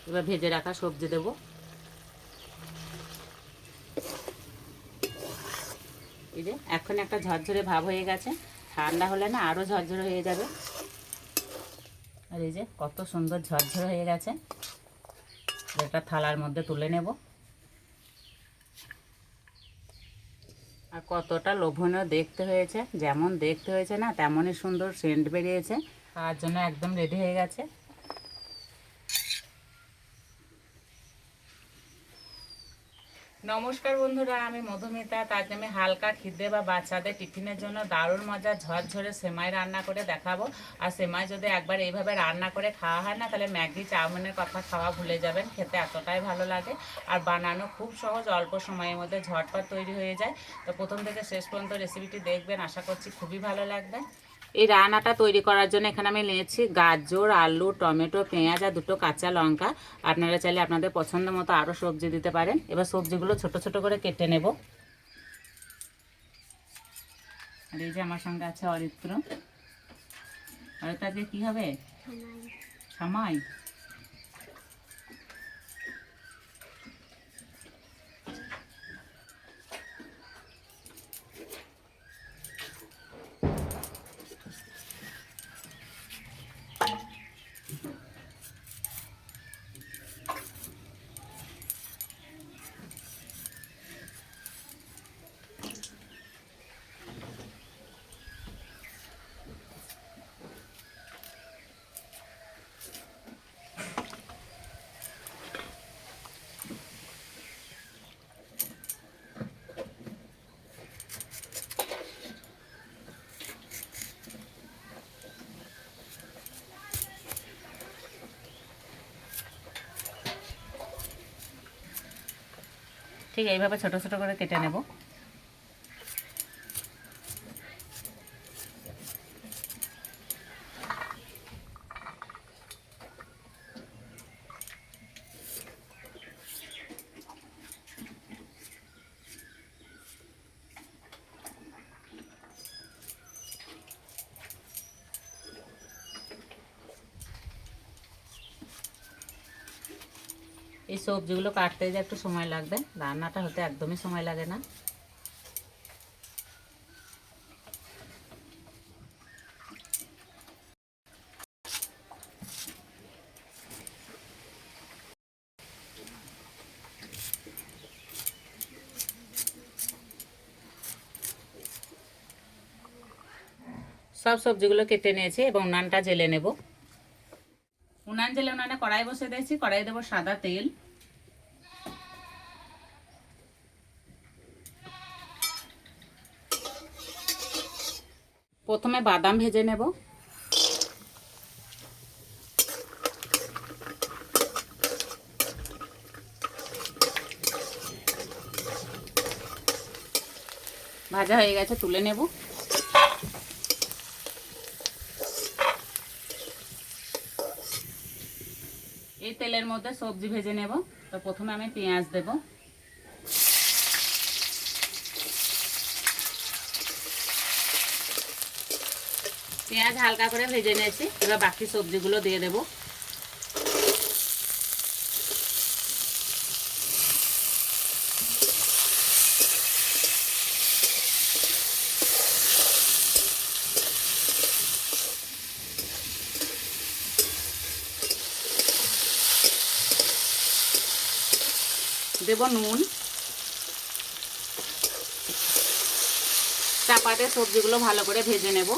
এবার ভেজে রাখা সবজি দেব। এই যে এখন একটা ঝরঝরে ভাব হয়ে গেছে, ঠান্ডা হলে না আরও ঝরঝরে হয়ে যাবে। আর এই যে কত সুন্দর ঝরঝরে হয়ে গেছে। একটা থালার মধ্যে তুলে নেব। আর কতটা লোভনীয় দেখতে হয়েছে, যেমন দেখতে হয়েছে না তেমনই সুন্দর সেন্ট বেরিয়েছে। তার জন্য একদম রেডি হয়ে গেছে। নমস্কার বন্ধুরা, আমি মধুমিতা। তার আমি হালকা খিদে বা বাচ্চাদের টিফিনের জন্য দারুণ মজা ঝরঝরে সেমাই রান্না করে দেখাবো। আর সেমাই যদি একবার এইভাবে রান্না করে খাওয়া হয় না, তাহলে ম্যাগি চাউমিনের কথা খাওয়া ভুলে যাবেন। খেতে এতটাই ভালো লাগে আর বানানো খুব সহজ, অল্প সময়ের মধ্যে ঝটপট তৈরি হয়ে যায়। তো প্রথম থেকে শেষ পর্যন্ত রেসিপিটি দেখবেন, আশা করছি খুবই ভালো লাগবে। এই রান্নাটা তৈরি করার জন্য এখানে আমি নিয়েছি গাজর, আলু, টমেটো, পেঁয়াজ আর 2টো কাঁচা লঙ্কা। আপনারা চাইলে আপনাদের পছন্দ মতো আরও সবজি দিতে পারেন। এবার সবজিগুলো ছোট ছোট করে কেটে নেব। আর এই যে আমার সঙ্গে আছে অরিত্র। অরিত্র আজকে কী হবে? সামাই। ঠিক এইভাবে ছোট ছোট করে কেটে নেব। এই সবজিগুলো কাটতে যে একটু সময় লাগবে, রান্নাটা হতে একদমই সময় লাগে না। সব সবজিগুলো কেটে নিয়েছি এবং উনানটা জেলে নেব। উনান জেলে উনানে কড়াই বসে দিয়েছি। কড়াই দেবো সাদা তেল। প্রথমে বাদাম ভেজে নেব। ভাজা হয়ে গেছে, তুলে নেব। এই তেলের মধ্যে সবজি ভেজে নেব। তো প্রথমে আমি পেঁয়াজ দেব। পেঁয়াজ হালকা করে ভেজে নিয়েছি, এবার বাকি সবজিগুলো দিয়ে দেব। দেব নুন। চাপা দিয়ে সবজিগুলো ভালো করে ভেজে নেব।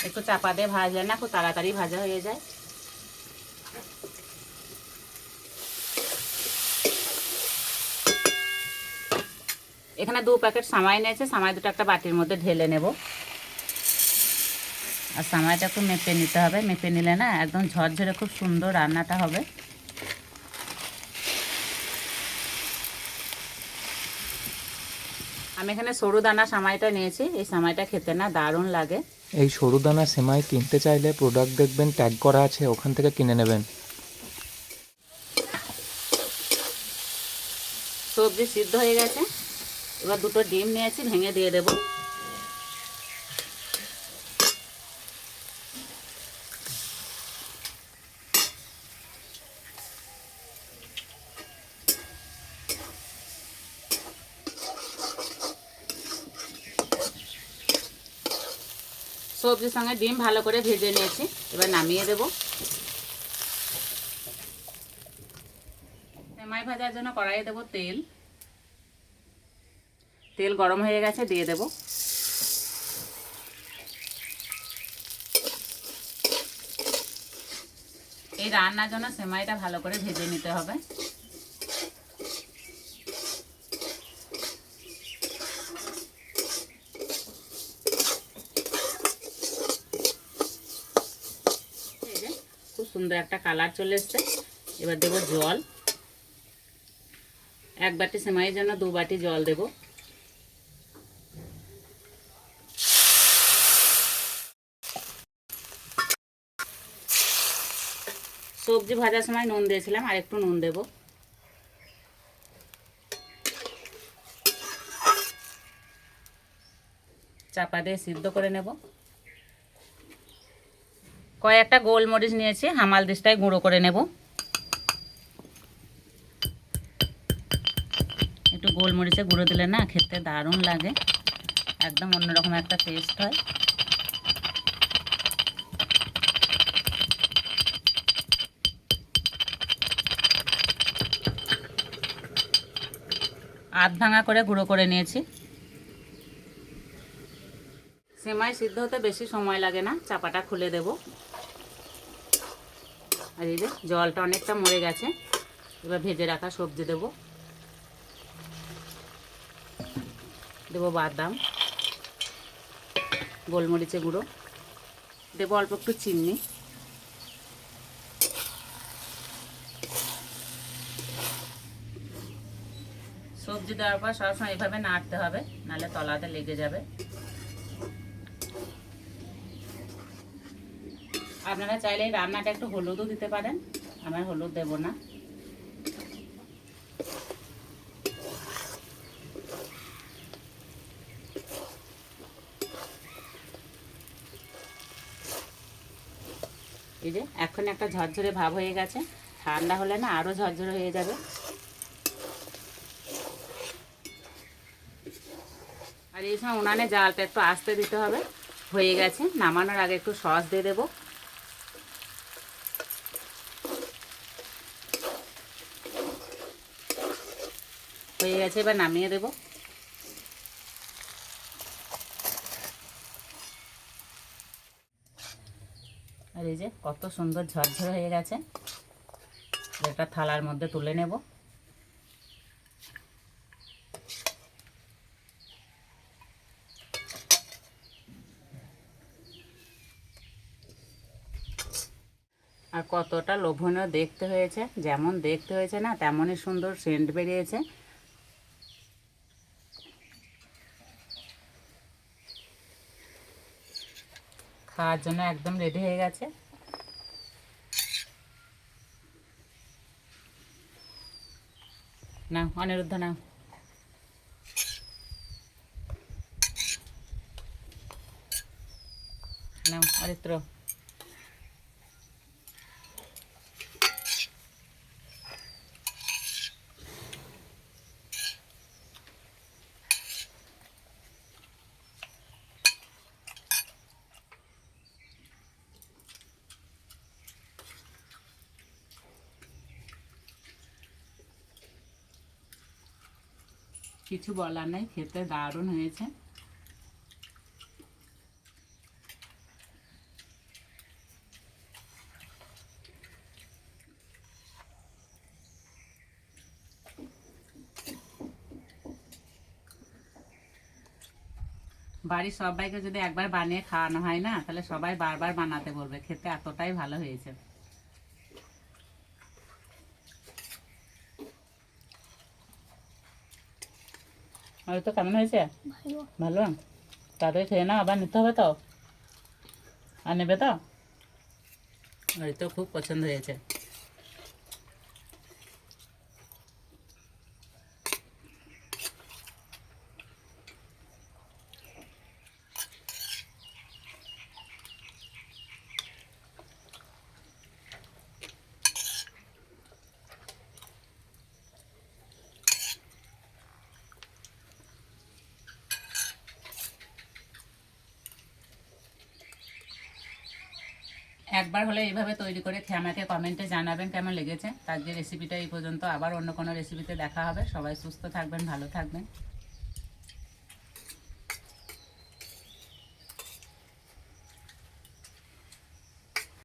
একটু চাপা দিয়ে ভাজলে না খুব তাড়াতাড়ি ভাজা হয়ে যায়। এখানে 2 প্যাকেট সামাই নিয়েছে, সামাই দুটো একটা বাটির মধ্যে ঢেলে নেব। আর সামাইটা একটু মেপে নিতে হবে, মেপে নিলে না একদম ঝরঝরে খুব সুন্দর রান্নাটা হবে। আমি এখানে সরু দানা সামাইটা নিয়েছি। এই সামাইটা খেতে না দারুণ লাগে। এই সরু দানা সেমাই কিনতে চাইলে প্রোডাক্ট দেখবেন ট্যাগ করা আছে, ওখান থেকে কিনে নেবেন। সবজি সিদ্ধ হয়ে গেছে। এবার 2টো ডিম নিয়েছি, ভেঙে দিয়ে দেব। সবজির সঙ্গে ডিম ভালো করে ভেজে নিয়েছি, এবার নামিয়ে দেব। সেমাই ভাজার জন্য কড়াইয়ে দেব তেল। তেল গরম হয়ে গেছে, দিয়ে দেব। এই রান্নার জন্য সেমাইটা ভালো করে ভেজে নিতে হবে। খুব সুন্দর একটা কালার চলে এসছে। এবার দেব জল। 1 বাটি সেমাইয়ের জন্য 2 বাটি জল দেব। সবজি ভাজার সময় নুন দিয়েছিলাম, আর একটু নুন দেব। চাপা দিয়ে সিদ্ধ করে নেব। কয়েকটা গোলমরিচ নিয়েছি, হামাল দিস্তায় গুঁড়ো করে নেব। একটু গোলমরিচে গুঁড়ো দিলে না খেতে দারুণ লাগে, একদম অন্যরকম একটা টেস্ট হয়। আধ ভাঙা করে গুঁড়ো করে নিয়েছি। সেমাই সিদ্ধ হতে বেশি সময় লাগে না, চাপাটা খুলে দেব। আর এই যে জলটা অনেকটা মরে গেছে, এবার ভেজে রাখা সবজি দেব। দেব বাদাম, গোলমরিচে গুঁড়ো, দেব অল্প একটু চিনি। সবজি দেওয়ার পর সবসময় এইভাবে নাড়তে হবে, নাহলে তলাতে লেগে যাবে। আপনারা চাইলে এই রান্নাটা একটু হলুদও দিতে পারেন, আমার হলুদ দেব না। এই যে এখন একটা ঝরঝরে ভাব হয়ে গেছে, ঠান্ডা হলে না আরও ঝরঝরে হয়ে যাবে। আর এই সময় উনানে জালটা একটু আস্তে দিতে হবে। হয়ে গেছে, নামানোর আগে একটু সস দিয়ে দেবো। হয়ে গেছে, এবার নামিয়ে দেব। আর এই যে কত সুন্দর ঝরঝর হয়ে গেছে, একটা থালার মধ্যে তুলে নেব। আর কতটা লোভনীয় দেখতে হয়েছে, যেমন দেখতে হয়েছে না তেমনই সুন্দর সেন্ট বেরিয়েছে। খাওয়ার জন্য একদম রেডি হয়ে গেছে। না অনিরুদ্ধ না, না অরিত্র। কিছু বলার নেই, খেতে দারুণ হয়েছে। বাড়ির সবাইকে যদি একবার বানিয়ে খাওয়ানো হয় না, তাহলে সবাই বারবার বানাতে বলবে, খেতে এতটাই ভালো হয়েছে। আর তো কেমন হয়েছে? ভালো। তাড়াতাড়ি খেয়ে না, আবার নিতে হবে তো, আর নেবে তো? আর তো খুব পছন্দ হয়েছে। একবার হলে এইভাবে তৈরি করে খেয়ে আমাকে কমেন্টে জানাবেন কেমন লেগেছে। তার যে রেসিপিটা এই পর্যন্ত, আবার অন্য কোনো রেসিপিতে দেখা হবে। সবাই সুস্থ থাকবেন, ভালো থাকবেন।